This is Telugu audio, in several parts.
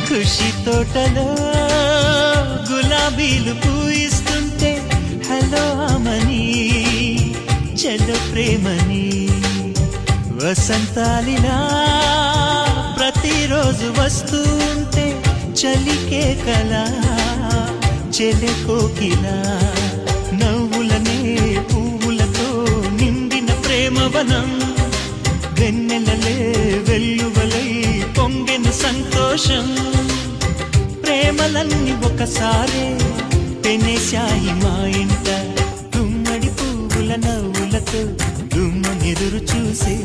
ఖుషి తోటలో గులాబీలు పూయిస్తుంటే హలో అమని చలో ప్రేమని వసంతాలిలా ప్రతిరోజు వస్తూ ఉంటే చలికే కలా చెలె కోకిలా నవ్వులనే పువ్వులతో నిండిన ప్రేమవనం వెన్నెలలే వెల్లువలై పొంగెను సంతోషం ప్రేమలన్నీ ఒకసారే పెనేశాయి మా ఇంట గుమ్మడి పువ్వుల నవ్వులతో గుమ్మనెదురు చూసే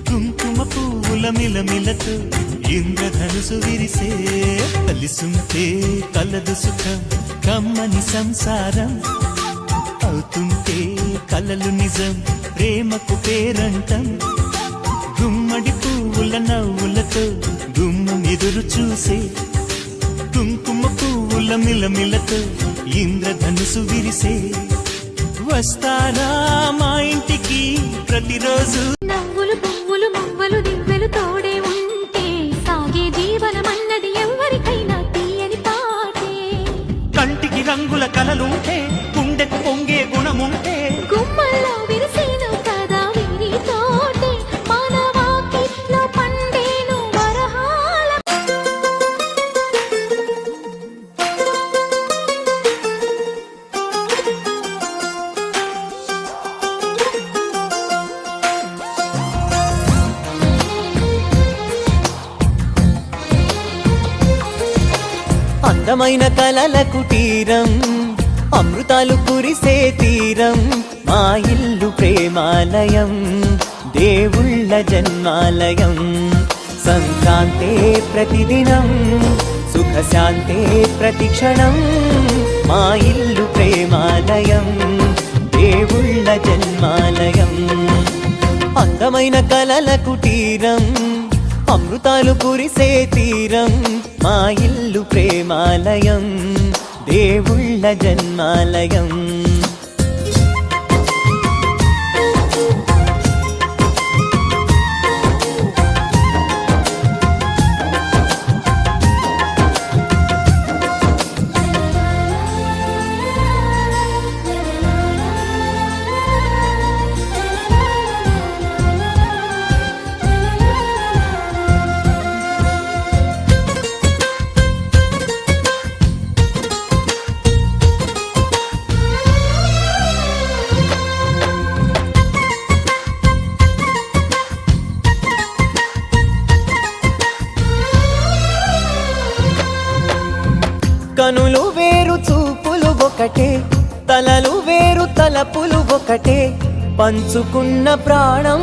కుంకుమ పువ్వుల మిలమిలతో ఇంద్రధనుసు విరిసే కలిసుంటే కలదు సుఖం కమ్మని సంసారం అవుతుంటే కలలు నిజం ప్రేమకు పేరంటం గుమ్మడి పువ్వుల నవ్వులతో గుమ్మం ఎదురు చూసే కుంకుమ పువ్వుల మిలమిలతో ఇంద్రధనుసు విరిసే వస్తారా మా ఇంటికి ప్రతిరోజు నవ్వులు పువ్వులు మువ్వలు దివ్వెలు తోడే ఉంటే సాగే జీవనమన్నది ఎవరికైనా తీయని పాటే కంటికి రంగుల కలలుంటే గుండెకు పొంగే గుణముంటే గుమ్మల్లో విరిసేను కదా వీరి తోటే మానవాకిట్లో పండేను వరహాల అందమైన కలల కుటీరం అమృతాలు కురిసే తీరం మా ఇల్లు ప్రేమాలయం దేవుళ్ళ జన్మాలయం సంక్రాంతే ప్రతిదినం సుఖశాంతే ప్రతిక్షణం మా ఇల్లు ప్రేమాలయం దేవుళ్ళ జన్మాలయం అందమైన కలల కుటీరం అమృతాలు కురిసే తీరం మా ఇల్లు ప్రేమాలయం దేవుళ్ళ జన్మాలయం కనులు వేరు చూపులు ఒకటే తలలు వేరు తలపులు ఒకటే పంచుకున్న ప్రాణం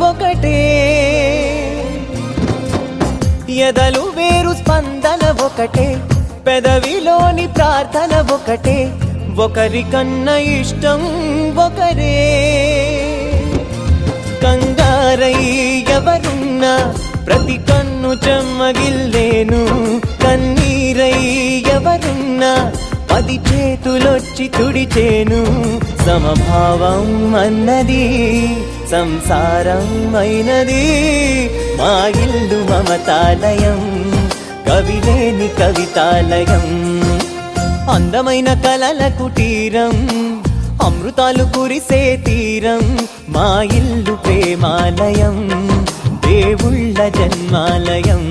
ఒకటే ఎదలు వేరు స్పందన ఒకటే పెదవిలోని ప్రార్థన ఒకటే ఒకరికన్నా ఇష్టం ఒకరే కంగారై ఎవరున్నా ప్రతి కన్ను చెమ్మగిల్లేను కన్నీరై ఎవరున్నా 10 చేతులొచ్చి తుడిచేను సమభావం అన్నది సంసారం అయినది మా ఇల్లు మమతాలయం కవిలేని కవితాలయం అందమైన కలల కుటీరం అమృతాలు కురిసే తీరం మా ఇల్లు ప్రేమాలయం దేవుళ్ళ జన్మాలయం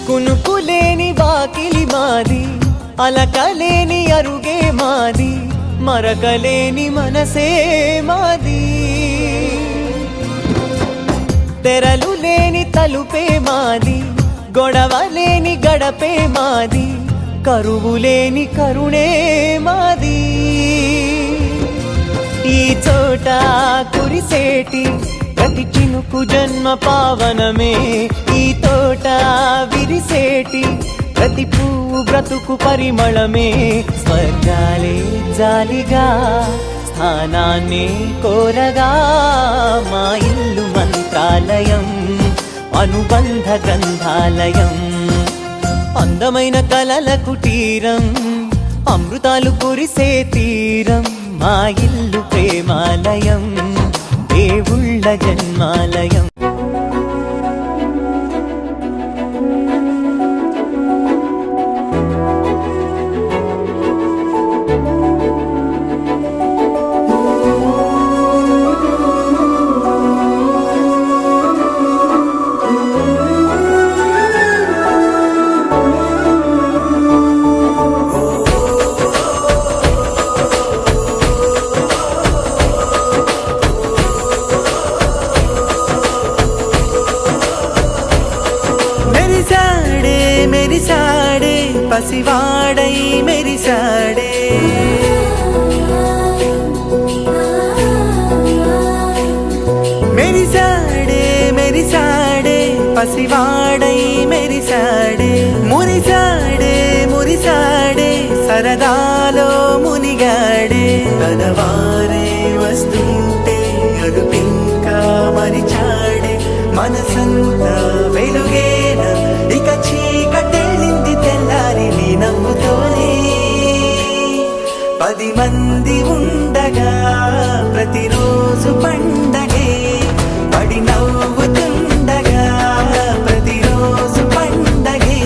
కునుకులేని వాకిలి మాది అలకలేని అరుగే మాది మరకలేని మనసే మాది తెరలు లేని తలుపే మాది గొడవ లేని గడపే మాది కరువు లేని కరుణే మాది ఈ చోట కురిసేటి ప్రతి చినుకు జన్మ పావనమే ఈ తోట విరిసేటి ప్రతి పువ్వు బ్రతుకు పరిమళమే స్వర్గాలే జాలిగా స్థానాన్ని కోరగా మా ఇల్లు మంత్రాలయం అనుబంధ గ్రంథాలయం అందమైన కలల కుటీరం అమృతాలు కురిసే తీరం మా ఇల్లు ప్రేమాలయం దేవుళ్ళ జన్మాలయం మెరిసాడే పసివాడై మెరిసాడే మెరిసాడే మెరిసాడే పసివాడై మెరిసాడే మురిసాడే మురిసాడే సరదాలో మునిగాడే తనవారే వస్తుంటే అరుపింకా మరిచాడే మనసంతా వెలుగేన ఇక చీకటెళ్ళింది తెల్లారి నీ నవ్వుతోనే 10 మంది ఉండగా ప్రతిరోజు పండగే పడి నవ్వుతుండగా ప్రతిరోజు పండగే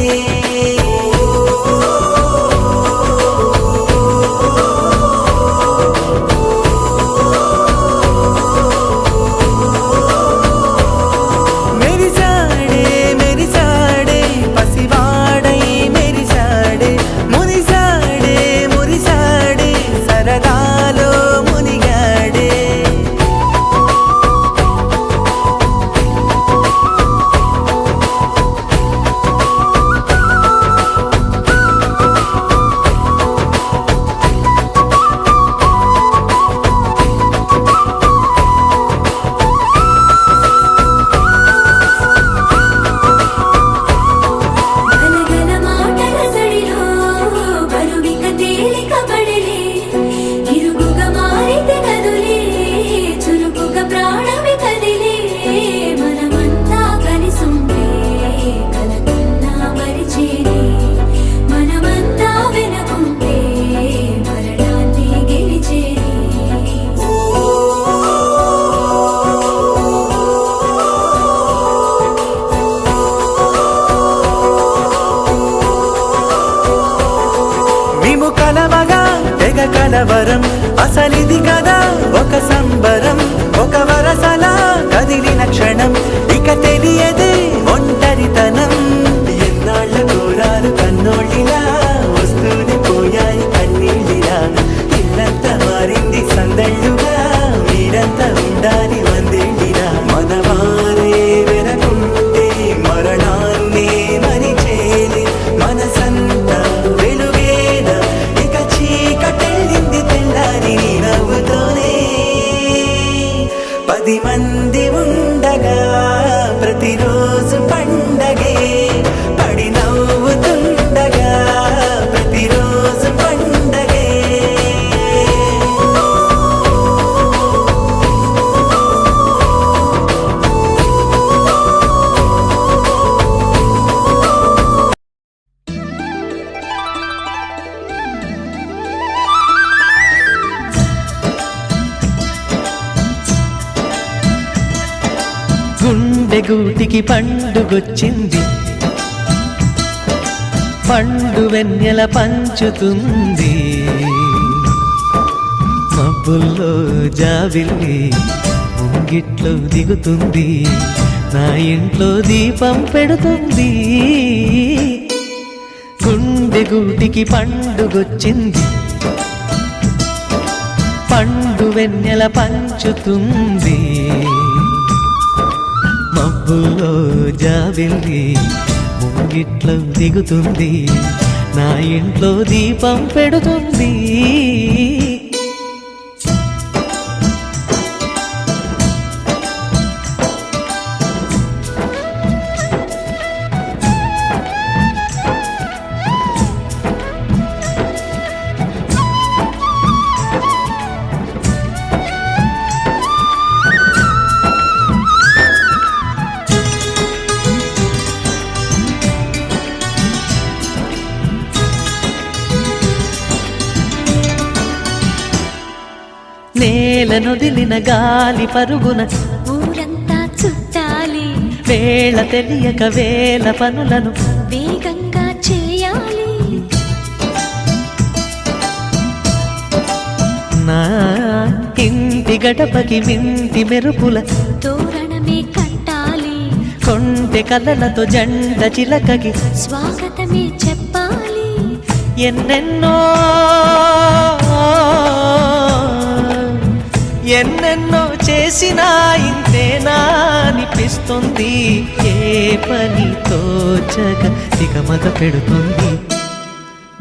మెరిసాడే మెరిసాడే పసివాడై మెరిసాడే మురిసాడే మురిసాడే సరదాలో మునిగాడే గలగల మాటల సడిలో బరువిక తేలిక పడలే ఇరుగుగా మారితే కదులే చురుకుగా ప్రాణమి కదిలే మనమంతా కలిసుంటే కలకన్నా మరిచేనే మనమంతా వెనకుంటే మరణాన్ని గెలిచేనే మేము కలవగా తెగ కలవరం అసలిది కదా ఒక సంబరం ఒక వరసలా కదిలిన క్షణం ఇక తెలియదే ఒంటరితనం ఎన్నాళ్ళ కోరాలు కన్నోళ్ళిలా వస్తూనే పోయాయి కన్నీళ్ళిలా ఇల్లంతా మారింది సందళ్ళుగా మీరంతా ఉండాలి వందేళ్ళిలా మనవారే వెనకుంటే మరణాన్ని మరిచేలి మనసంతా వెలుగేన ఇక చీకటెళ్ళింది తెల్లారి నీ నవ్వుతోనే 10 మంది ఉండగా ప్రతిరోజు పండగే పడి నవ్వుతుండగా ప్రతిరోజు పండగే గుండె గూటికి పండుగొచ్చింది పండు వెన్నెల పంచుతుంది మబ్బుల్లో జాబిల్లి ముంగిట్లో దిగుతుంది నా ఇంట్లో దీపం పెడుతుంది గుండె గూటికి పండుగొచ్చింది పండు వెన్నెల పంచుతుంది మబ్బుల్లో జాబిల్లి ముంగిట్లో దిగుతుంది నా ఇంట్లో దీపం పెడుతుంది నేలనొదిలిన గాలి పరుగున ఊరంతా చుట్టాలి, వేళ తెలియక వేల పనులను వేగంగా చేయాలి. నా ఇంటి గడపకి మింటి మెరుపుల తోరణమే కట్టాలి, కొంటె కలలతో జెండ చిలకకి స్వాగతమే చెప్పాలి. ఎన్నెన్నో ఎన్నెన్నో చేసినా ఇంతేనా అనిపిస్తుంది. ఏ పని తోచక తికమక పెడుతుంది.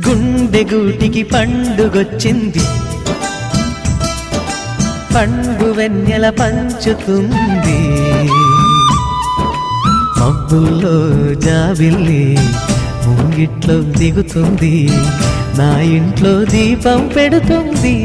గుండె గూటికి పండుగొచ్చింది, పండు వెన్నెల పంచుతుంది. మబ్బుల్లో జాబిల్లి ముంగిట్లో దిగుతుంది, నా ఇంట్లో దీపం పెడుతుంది.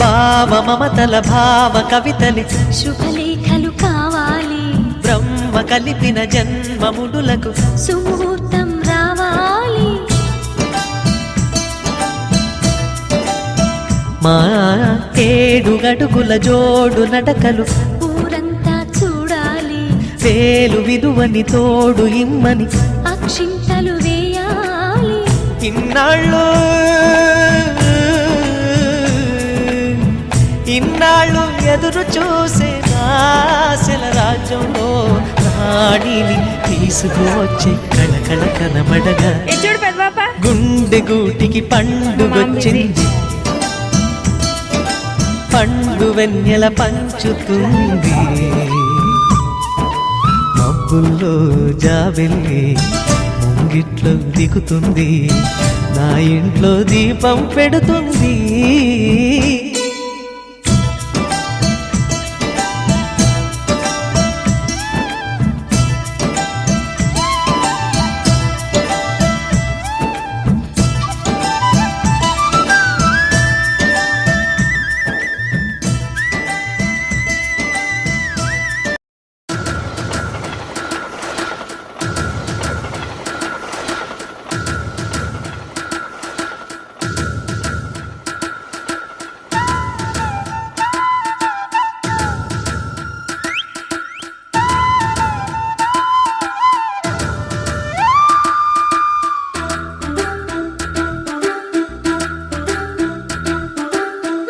భావ మమతల భావ కవితలి శుభలేఖలు కావాలి, బ్రహ్మ కలిపిన జన్మముడులకు సుముహూర్తం రావాలి. మా ఏడు గడుగుల జోడు నడకలు ఊరంతా చూడాలి, వేలు విలువని తోడు ఇమ్మని అక్షింతలు వేయాలి. ఇన్నాళ్ళు ఎదురు చూసే ఆశల రాజ్యంలో రాణిని తీసుకువచ్చే కళకళ కనబడగా గుండె గూటికి పండుగొచ్చింది, పండు వెన్నెల పంచుతుంది. మబ్బుల్లో జాబిల్లి ముంగిట్లో దిగుతుంది, నా ఇంట్లో దీపం పెడుతుంది.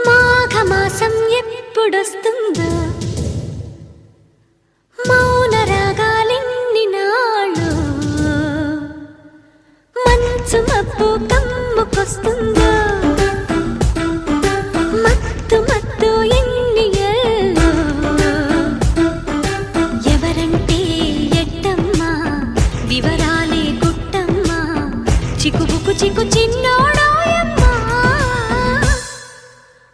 మాఘమాసం ఎప్పుడొస్తుందో, మౌన రాగాలెన్ని నాళ్ళు, మంచు మబ్బు కమ్ముకొస్తుందో, మత్తు మత్తు ఎన్ని ఏళ్ళు. ఎవరంటే ఎట్టమ్మా, వివరాలే గుట్టమ్మా, చిక్కుబుకు చిక్కు చిన్నోడాయమ్మా.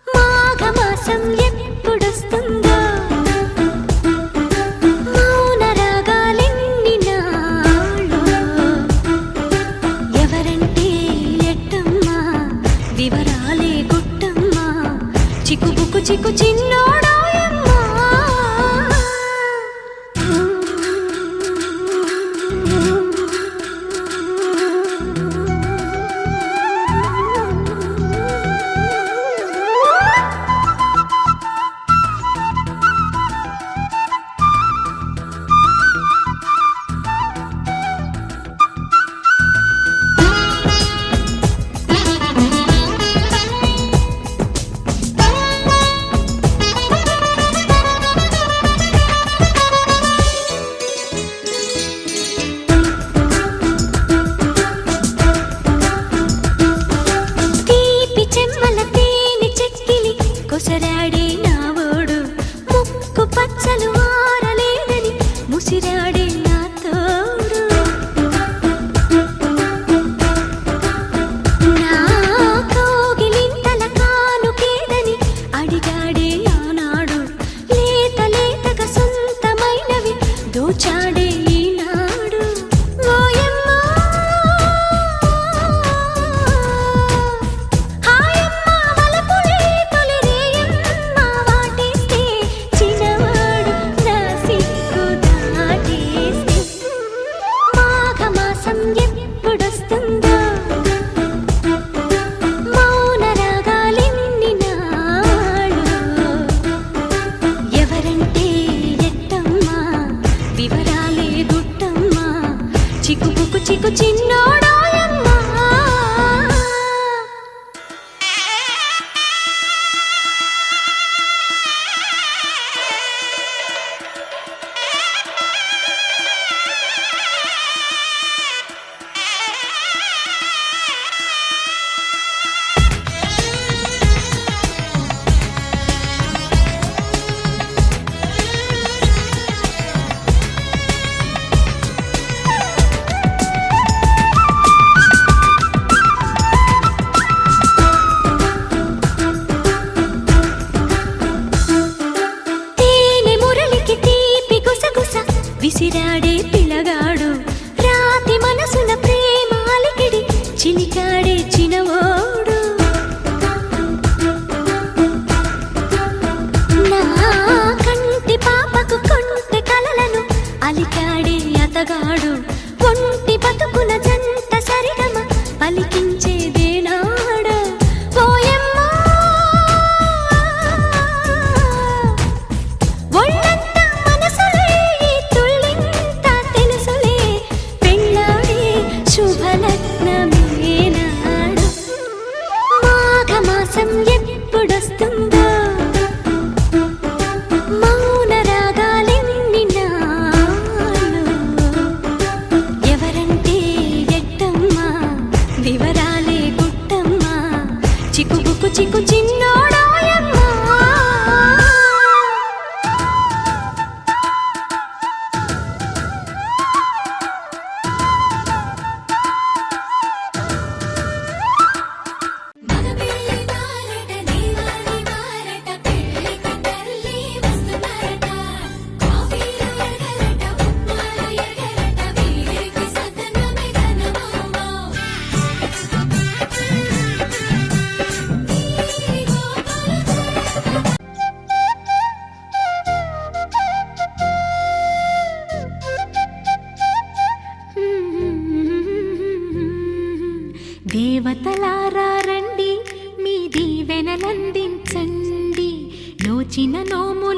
మాఘమాసం ఎప్పుడొస్తుందో,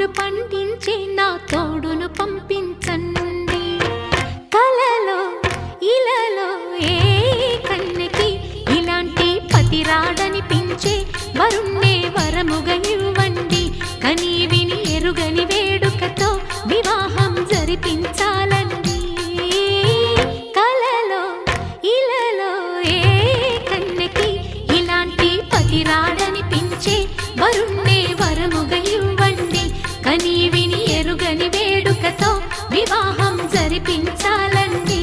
నోములు పండించే నా తోడును పంపించండి. కలలో ఇలలో ఏ కన్నెకి ఇలాంటి పతి రాడనిపించే వరుణ్ణే వరముగా ఇవ్వండి. కని విని ఎరుగని వేడుకతో వివాహం జరిపించాలండి. కలలో ఇలలో ఏ కన్నెకి ఇలాంటి పతి రాడనిపించే వరుణ్ణే వరముగా ఇవ్వండి. కని విని ఎరుగని వేడుకతో వివాహం జరిపించాలండి.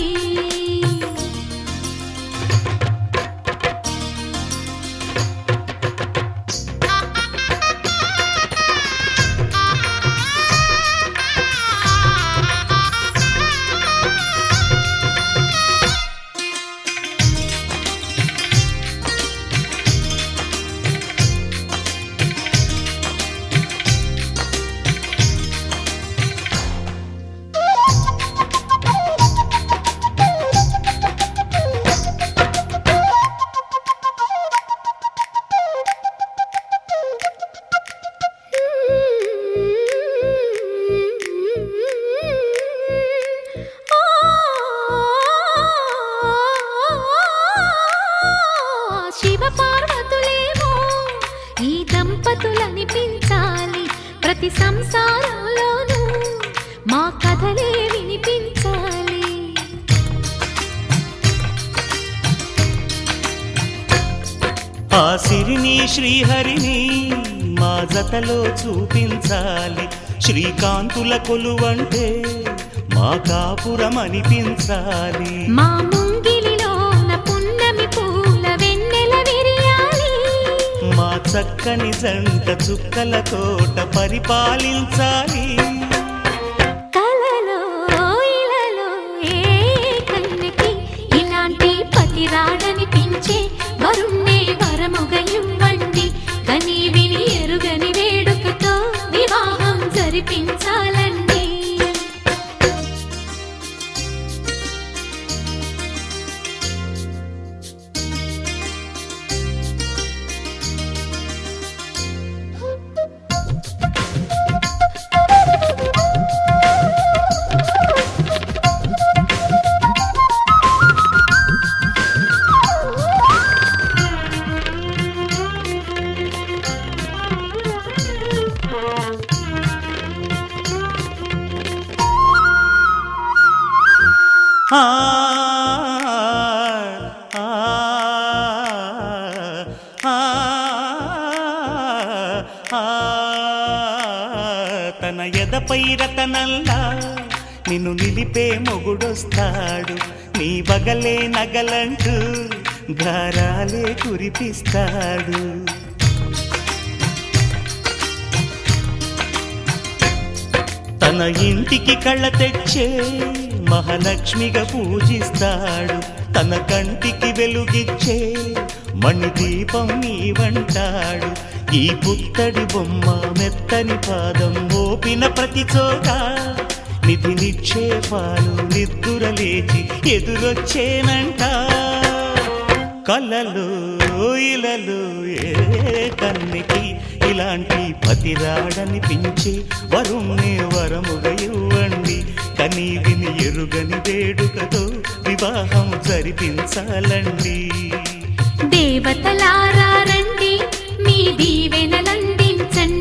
శివ పార్వతులేమో ఈ దంపతులనిపించాలి. ప్రతి సంసారంలోనూ మా కథలే వినిపించాలి. ఆ సిరిని శ్రీహరిని మా జతలో చూపించాలి. శ్రీకాంతుల కొలువంటే మా కాపురం అనిపించాలి. మా ముంగిలిలోన పున్నమి పూల వెన్నెల విరియాలి. మా చక్కని జంట చుక్కల తోట పరిపాలించాలి. కలలో ఇలలో ఏ కన్నెకి ఇలాంటి పతి రాడనిపించే వరుణ్ణే వరముగా ఇవ్వండి. కని విని ఎరుగని వేడుకతో వివాహం జరిపించాలండి. ఆ ఆ ఆ ఆ తన ఎదపై రతనల్లా నిన్ను నిలిపే మొగుడొస్తాడు. నీ బగలే నగలంటూ గారాలే కురిపిస్తాడు. తన ఇంటికి కళ్ళ తెచ్చే మహాలక్ష్మిగా పూజిస్తాడు. తన కంటికి వెలుగిచ్చే మణిదీపం నీవంటాడు. ఈ పుత్తడి బొమ్మ మెత్తని పాదం మోపిన ప్రతి చోట నిధి నిక్షేపాలు నిద్దురలేచి ఎదురొచ్చేనంట. కలలో ఇలలో ఏ కన్నెకి ఇలాంటి పతి రాడనిపించి వరుణ్ణే వరముగా ఇవ్వండి. కని విని ఎరుగని వేడుకతో వివాహం జరిపించాలండి. దేవతలారా రండి, మీ దీవెనలందించండి.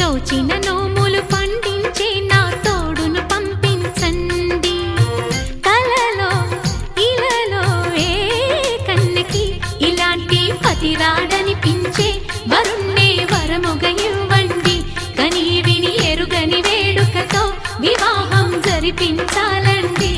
నోచిన నోములు పండించే నా తోడును పంపించండి. కలలో ఇలలో ఏ కన్నెకి ఇలాంటి పతి రాడనిపించే వరుణ్ణే వరముగా ఇవ్వండి. కని విని ఎరుగని వేడుకతో వివాహం జరిపించాలండి.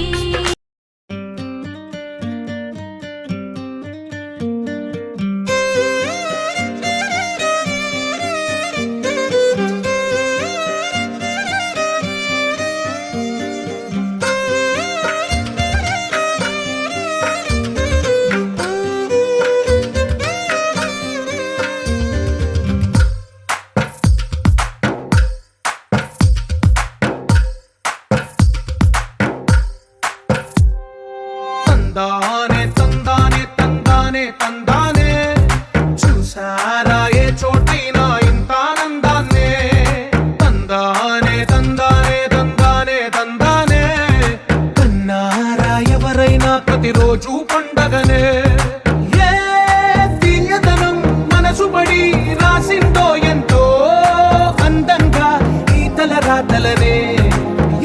రాతలనే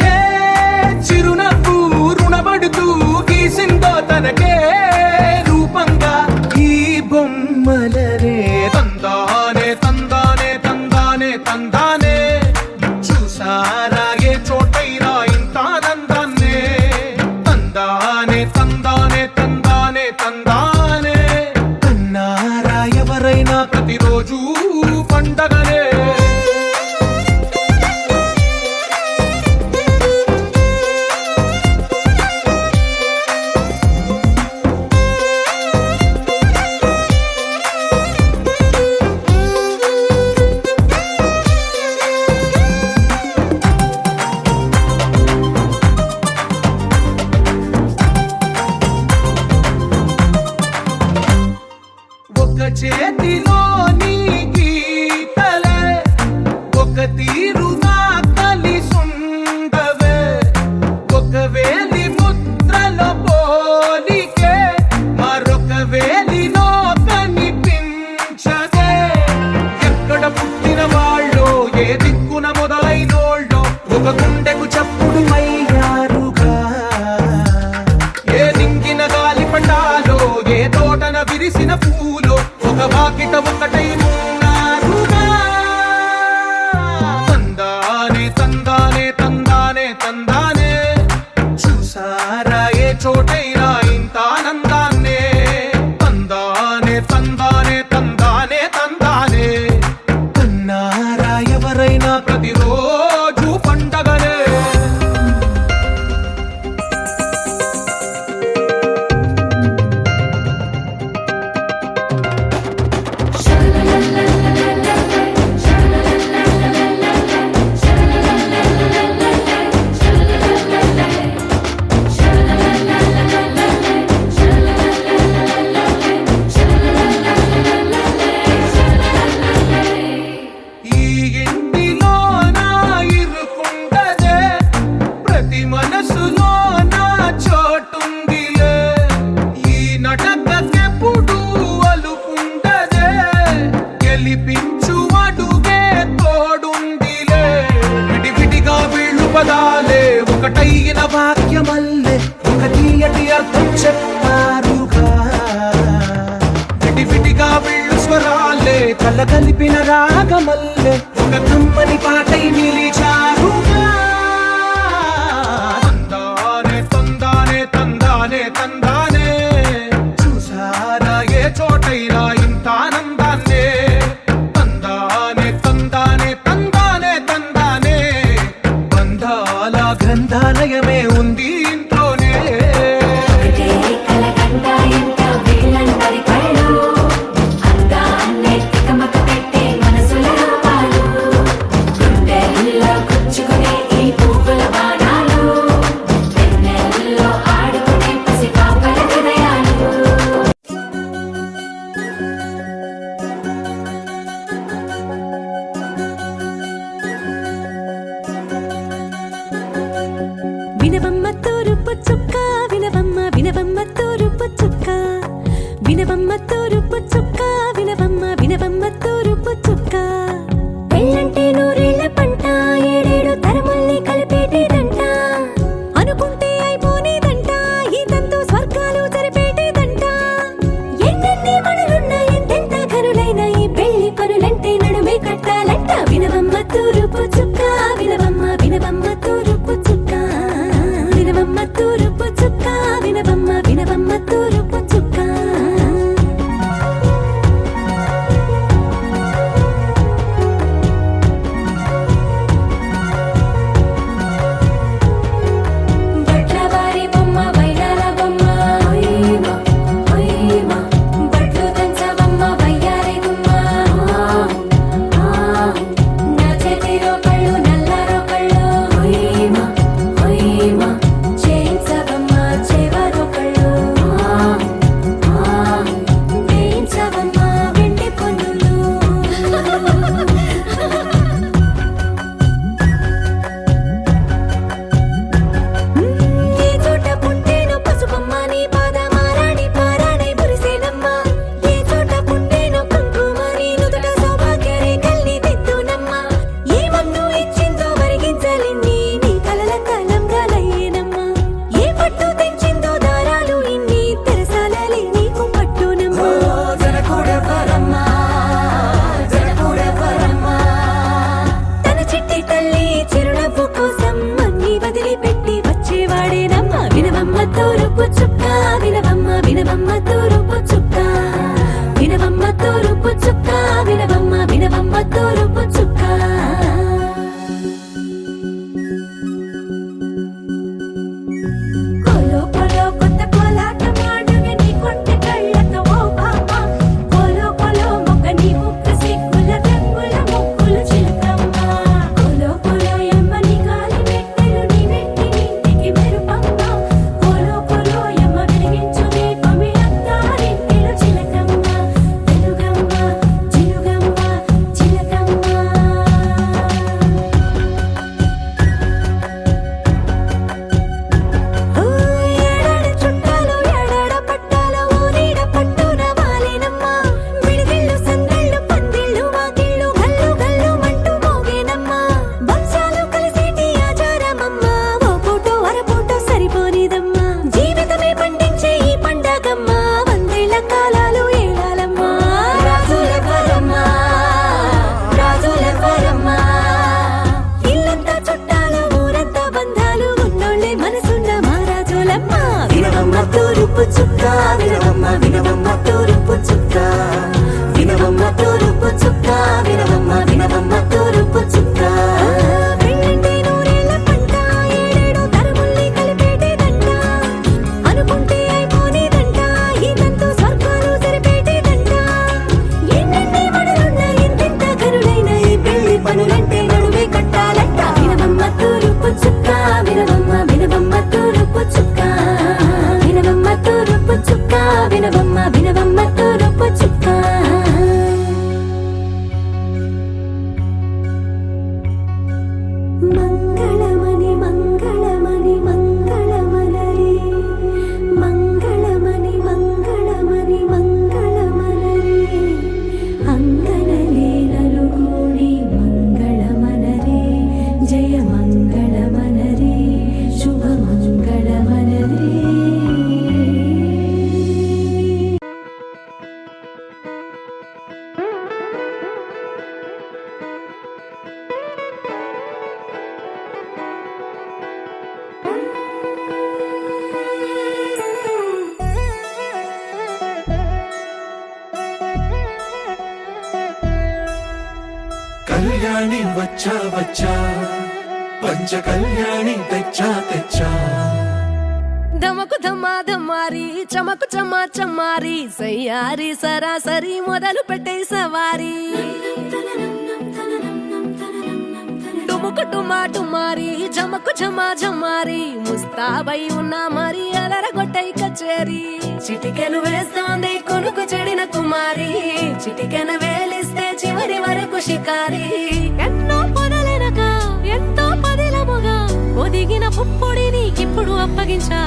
ఏ చిరునవ్వు రుణపడుతూ గీసిందో తనకే రూపంగా ఈ బొమ్మలనే తందానే తందానే తందానే తందానే చూసారా ఏ చోటైనా ఇంత ఆనందాన్నే తందానే తందానే తందానే తందానే కన్నారా ఎవరైనా ప్రతిరోజు పండగనే ఒక చేతిలో నీ గీతలే ఒక తీరుగా కలిసుండవే ఒక వేలి ముద్రల పోలికే మరొక వేలిలో కనిపించదే ఎక్కడ పుట్టిన వాళ్ళో ఏ దిక్కున మొదలైనోళ్ళో ఒక గుండెకు చప్పుడు అయ్యారుగా ఏ దింగిన గాలి పండాలో ఏ తోటన విరిసిన పూలో ఒక వాకిట ఒకటై ఉన్నారుగా తందానే తందానే తందానే తందానే చూసారా ఏ చోటైనా ఇంత ఆనందాన్నే తందానే తందానే తందానే తందానే కన్నారా ఎవరైనా ప్రతిరోజు పండగనే ఈ ఇంటిలో నా ఇరుకుండదే ప్రతి మనసులో నా చోటుందిలే ఈ నటకెప్పుడు అలుకుండదే గెలిపించు అడుగే తోడుందిలే విడివిడిగా వీళ్ళు పదాలే ఒకటైన వాక్యమల్లే ఒక తీయటి అర్థం చెప్పారుగా విడివిడిగా వీళ్ళు స్వరాలే కల కలిపిన రాగమల్లే ఒక కమ్మని పాటై నిలిచారుగా తందానే తందానే తందానే తందానే చూసారా ఏ చోటైనా ఇంత ఆనందాన్నే తందానే తందానే తందానే తందానే బంధాల గ్రంథాలయమే ఉంది ఇంట్లోనే కలకండ ఎంత వీళ్ళందరి కళ్ళు అందాన్నే తికమక పెట్టే మనసుల రూపాలు గుండెల్లో గుచ్చుకునే ఈ పువ్వుల బాణాలు వెన్నెల్లో ఆడుకునే పసిపాపల హృదయాలు వినవమ్మ తూరుపు చుక్క వినవమ్మ వినవమ్మ తూరుపు చుక్క వినవమ్మ తూరుపు చుక్క వినవమ్మ వినవమ్మ తూరుపు చుక్క పెళ్ళంటే నూరేళ్ల పంట ఏడేడు తరముల్ని కలిపేటేదంట అనుకుంటే అయిపోనేదంట ఈ తంతు స్వర్గాలు జరిపేటేదంట ఎన్నెన్ని మనులున్న ఎంతెంత కనులైన ఈ పెళ్లి పనులంటే నడుమే కట్టాలంట వినవమ్మ తూరుపు చుక్క వినవమ్మ వినవమ్మ తూరుపు చుక్క వినవమ్మ తూరుపు చుక్క వినవమ్మ వినవమ్మ తూరుపు చుక్క బట్లవారి బొమ్మ వైరాల బొమ్మ ఓయమా ఓయమా బట్లు దంచవమ్మ వయ్యారి గుమ్మ నా చేతి చిరునవ్వు కోసం అన్ని వదిలిపెట్టి వచ్చేవాడేనమ్మ వినవమ్మ తూరుపు చుక్క వినవమ్మ వినవమ్మ తూరుపు చుక్క వినవమ్మ తూరుపు చుక్క వినవమ్మ వినవమ్మ తూరుపు చుక్క కోలో కోలో కొత్త కోలాటం ఆడవే నీ కొంటె కళ్ళతో ఓ బామ్మ కోలో కోలో మొక్క నీ ముక్కు సిగ్గుల రంగుల ముక్కులు చిలకమ్మ కోలో కోలో యమ్మ నీ కాలి మెట్టెలు నీ వెట్టి నింటికి మెరుపమ్మ కోలో కోలో యమ్మ వెలిగించు దీపమే అత్తారింటిలో చిలకమ్మ వెలుగమ్మ చిలుగమ్మ చిలకమ్మ ఏడాడ చుట్టాలు ఏడాడ పట్టాలు ఊరీడ పట్టున వాలేనమ్మ విడిదిళ్ళు సందళ్ళు పందిళ్ళు వాకిళ్ళు గల్లు గల్లు మంటూ మోగేనమ్మ వంశాలు కలిసేటి ఆచారమమ్మ ఓ పూటో అరపూటో సరిపోనిదమ్మ జీవితమే పండించే ఈ పండగమ్మ వందేళ్ల కాలాలు ఏలాలమ్మ రాజులెవ్వరమ్మ రాజులెవ్వరమ్మ ఇల్లంతా చుట్టాలు ఊరంతా బంధాలు ఉన్నోళ్ళే మనసున్న మహారాజులమ్మ వినవమ్మ తూరుపు చుక్క వినవమ్మ వినవమ్మ తూరుపు చుక్క వినవమ్మ తూరుపు చుక్క వినవమ్మ వినవమ్మ తూరుపు చుక్క పెళ్ళంటే నూరేళ్ల పంట ఏడేడు తరముల్ని కలిపేటేదంట అనుకుంటే అయిపోనేదంట ఇదంతా స్వర్గాలు సరిపేటేదంట ఎన్నెన్ని మడులున్న ఎంతెంత కరుడైన ఈ పెళ్లి పనులంటే నడువే కట్టాలంట వినవమ్మ తూరుపు చుక్క వినవమ్మ వినవమ్మ తూరుపు చుక్క వినవమ్మ తూరుపు చుక్క వినవమ్మ వినవమ్మ తూరుపు చుక్క మంగళమణి మంగళమణి మంగళమలరే మంగళమణి మంగళమణి మంగళమలరే అంగనలే నలుగూడి మంగళమనరే జయ మంగళమనరే శుభ మంగళమనరే కళ్యాణి వచ్చా వచ్చా పంచ కళ్యాణి తెచ్చా తెచ్చా ధమకు ధమా ధమారి చమకు చమా చమారి సయ్యారి సరాసరి మొదలు పెట్టే సవారి డుముకు టుమా టుమారి జమకు జమా జమారి ముస్తాబై ఉన్నా మరి అలరగొట్టై కచేరి చిటికెను వేస్తోంది కొనుకు చెడిన కుమారి చిటికెను వేలిస్తే చివరి వరకు షికారి ఎన్నో పొదలెనక ఎంతో పదిలముగా ఒదిగిన పుప్పొడి నీకిప్పుడు అప్పగించా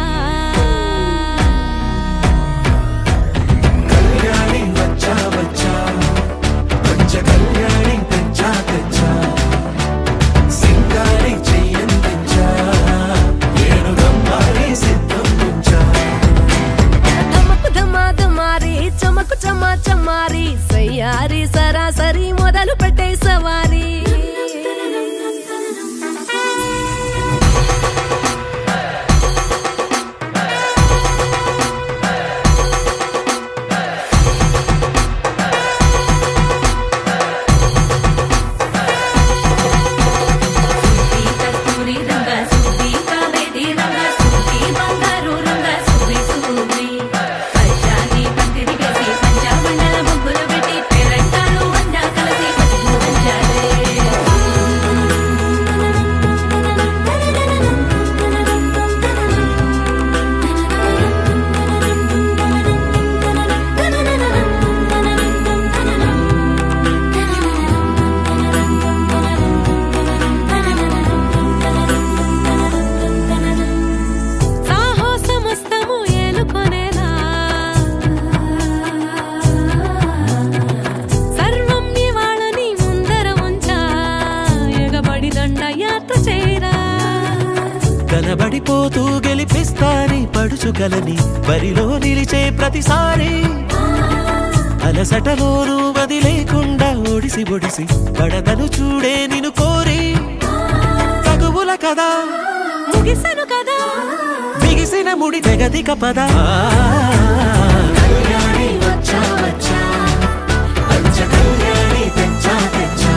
కళ్యాణి వచ్చా వచ్చా పంచ కళ్యాణి తెచ్చా తెచ్చా సింగారి చెయ్యందించా ఏనుగమ్మారి సిద్ధం ఉంచా ధమకు ధమా ధమారి చమకు చమా చమారి సయ్యారి సరాసరి మొదలు పెట్టే సవారి కనబడిపోతూ గెలిపిస్తాని పడుచుగలని బరిలో నిలిచే ప్రతిసారి అలసటలోనూ వదిలేకుండా ఒడిసి ఒడిసి పడదను చూడే నిన్ను కోరి కదా ముగిసను కదా బిగిసిన ముడి తెగదిక పద కళ్యాణి వచ్చా వచ్చా పంచ కళ్యాణి తెచ్చా తెచ్చా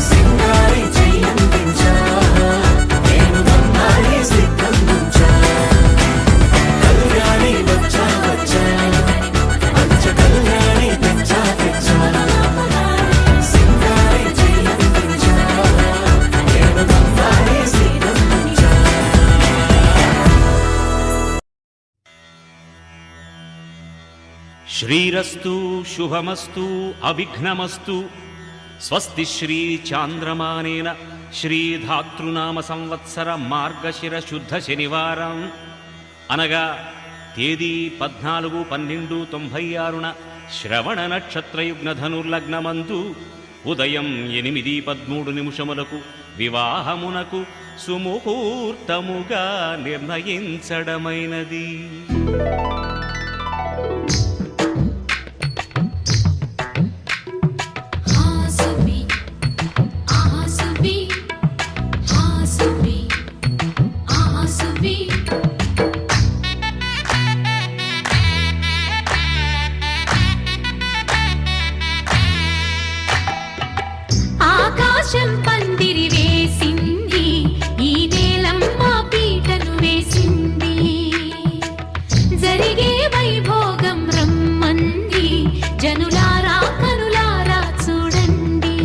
సింగారి చెయ్యందించా నేను బంగారి సిద్ధందించా కళ్యాణి వచ్చా వచ్చా పంచ కళ్యాణి తెచ్చా తెచ్చా సింగారి చెయ్యందించా నేను బంగారి సిద్ధందించా శ్రీరస్తు శుభమస్తు అవిఘ్నమస్తు స్వస్తి శ్రీ చాంద్రమానేన శ్రీధాతృనామ సంవత్సర మార్గశిర శుద్ధ శనివారం అనగా తేదీ 14/12/96న శ్రవణ నక్షత్రయుగ్న ధనుర్లగ్నమందు ఉదయం 8:13 వివాహమునకు సుముహూర్తముగా నిర్ణయించడమైనది. హాసువి ఆసువి హాసువి ఆసువి ఆకాశం పందిరి వేసింది ఈ నేలమ్మ పీటను వేసింది జరిగే వైభోగం రమ్మంది జనులారా కనులారా చూడండి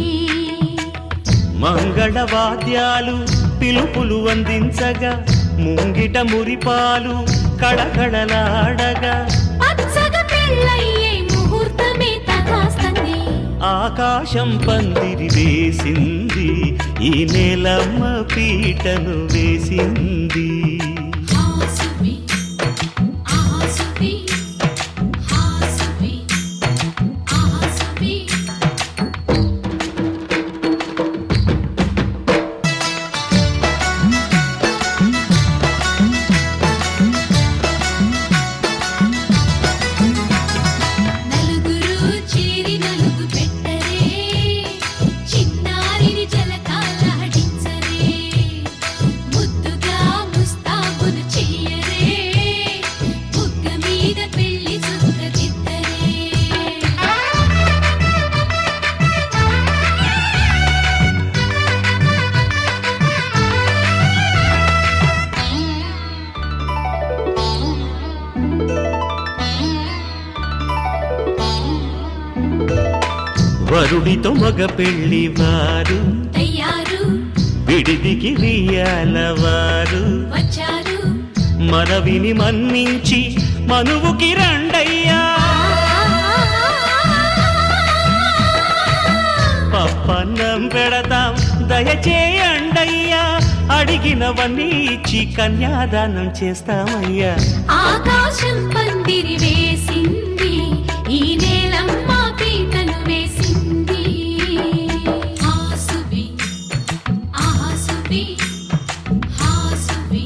మంగళవాద్యాలు పిలుపులు అందించగా ముంగిట మురిపాలు కళకళలాడగా పచ్చగా పెళ్ళయ్యే ముహూర్తమే తగాస్తంది ఆకాశం పందిరి వేసింది ఈ నేలమ్మ పీటను వేసింది. హాసువి ఆసువి హాసువి ఆసువి నలుగురు చేరి నలుగు పెట్టరే చిన్నారిని జలకాలాడించరే ముద్దుగా ముస్తాబును చెయ్యరే బుగ్గ మీద పెళ్లి చుక్కదిద్దరే వరుడితో మగ పెళ్లి వారు తయ్యారు విడిదికి వియ్యాలవారు వచ్చారు మనవిని మన్నించి మనువుకి రండయ్యా. పప్పన్నం పెడతాం దయచేయండయ్యా అడిగినవన్నీ ఇచ్చి కన్యాదానం చేస్తామయ్యా. ఆకాశం పందిరి వేసింది ఈ నేలమ్మ పీటను వేసింది హాసువి ఆసువి హాసువి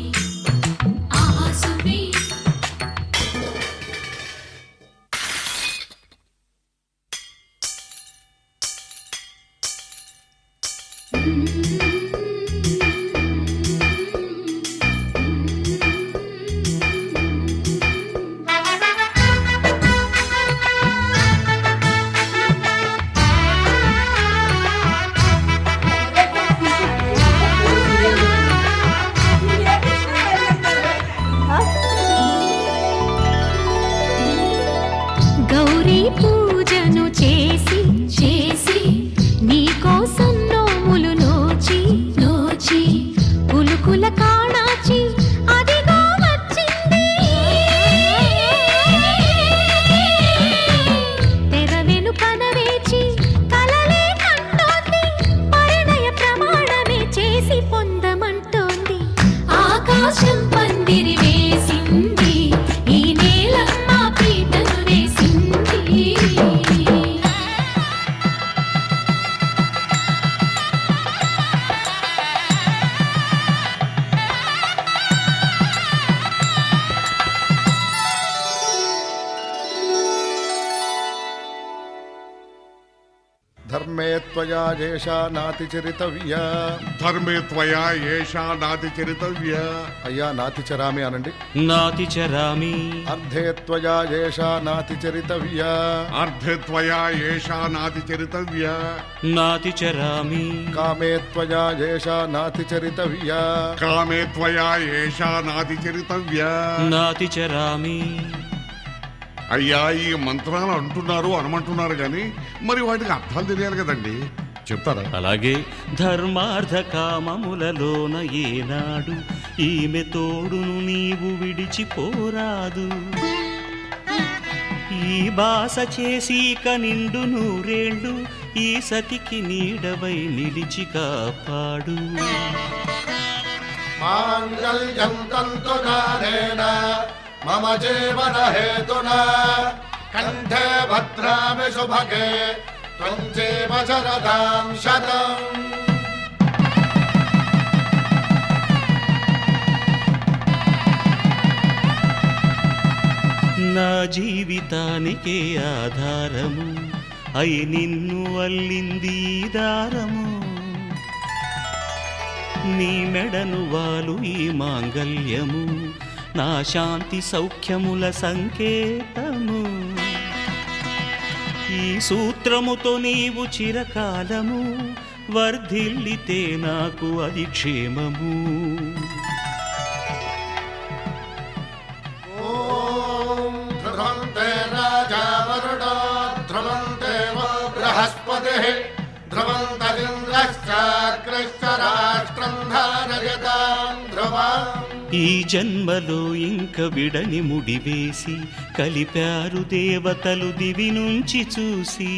ఆసువి గౌరీ పూజను చేసి చేసి నీకోసం నోములు నోచి నోచి కులుకుల కాణాచి అదిగో వచ్చింది తెర వెనుకన వేచి కలలే కంటోంది పరిణయ ప్రమాణమే చేసి పొందమంటోంది ఆకాశం పందిరి వేసింది ఈ నేలమ్మ పీటను వేసింది ధర్మే త్వయా ఏషా నాతి చరితవ్య. ధర్మే త్వయా ఏషా నాతి చరితవ్య. అయ్యా నాతి చరామి అనండి. నాతి చరామి. అర్ధే త్వయా ఏషా నాతి చరితవ్య. అర్ధే త్వయా ఏషా నాతి చరితవ్య. నాతి చరామి. కామే త్వయా ఏషా నాతి చరితవ్య. కామే త్వయా ఏషా నాతి చరితవ్య. నాతి చరామి. అయ్యా ఈ మంత్రాలు అంటున్నారు అనమంటున్నారు గాని మరి వాటికి అర్థాలు తెలియాలి కదండి, చెప్తారా? అలాగే ధర్మార్థ కామములలోన ఏనాడు ఈమె తోడును నీవు విడిచిపోరాదు. ఈ బాస చేసి నిండు నూరేళ్ళు ఈ సతికి నీడవై నిలిచి కాపాడు. మాంగళ్యం తంతునానేన మమ జీవన హేతునా కంఠే భద్రామి శుభగే త్వం జీవ శరదాం శతం. నా జీవితానికే ఆధారము అయి నిన్ను అల్లింది ఈ దారము. నీ మెడను వాలు ఈ మాంగల్యము నా శాంతి సౌఖ్యముల సంకేతము. ఈ సూత్రముతో నీవు చిరకాలము వర్ధిల్లితే నాకు అది క్షేమము. ఓం ధ్రువంతే రాజా వరుణో ధ్రువంతే వో బృహస్పతిః ధ్రువంతరింద్రశ్చాగ్రశ్చ రాష్ట్రం ధారయతాం ధ్రువం. ఈ జన్మలో ఇంక విడని ముడివేసి కలిపారు దేవతలు దివి నుంచి చూసి.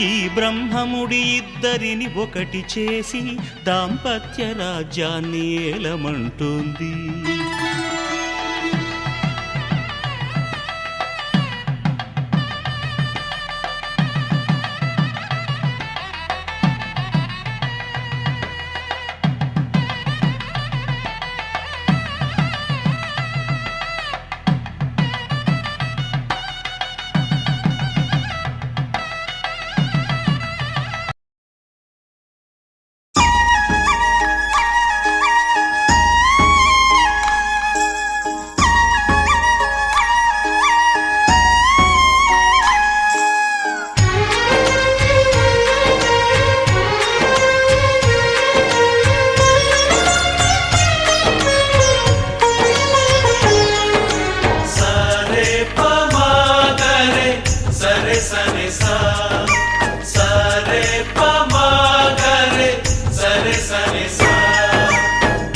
ఈ బ్రహ్మముడి ఇద్దరిని ఒకటి చేసి దాంపత్య రాజ్యాన్ని ఏలమంటుంది.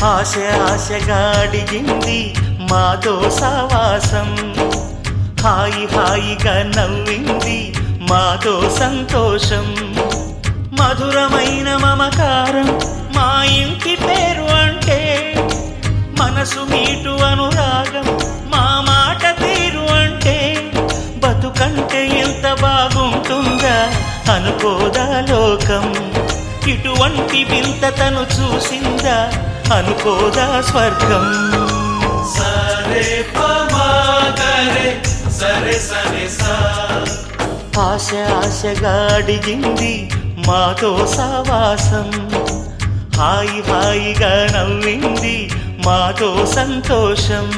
ఆశ ఆశగా అడిగింది మాతో సావాసం. హాయి హాయిగా నవ్వింది మాతో సంతోషం. మధురమైన మమకారం మా ఇంటి పేరు అంటే మనసు మీటు అనురాగం మా మాట తీరు అంటే బతుకంటే ఎంత బాగుంటుందా అనుకోదా లోకం. ఇటువంటి వింత తను చూసిందా అనుకోదా స్వర్గం. సరే పమాగరే సరే సరే సా. ఆశ ఆశగా అడిగింది మాతో సావాసం. హాయి హాయిగా నవ్వింది మాతో సంతోషం.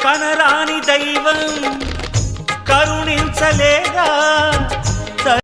కనరాని దైవం కరుణించలేదా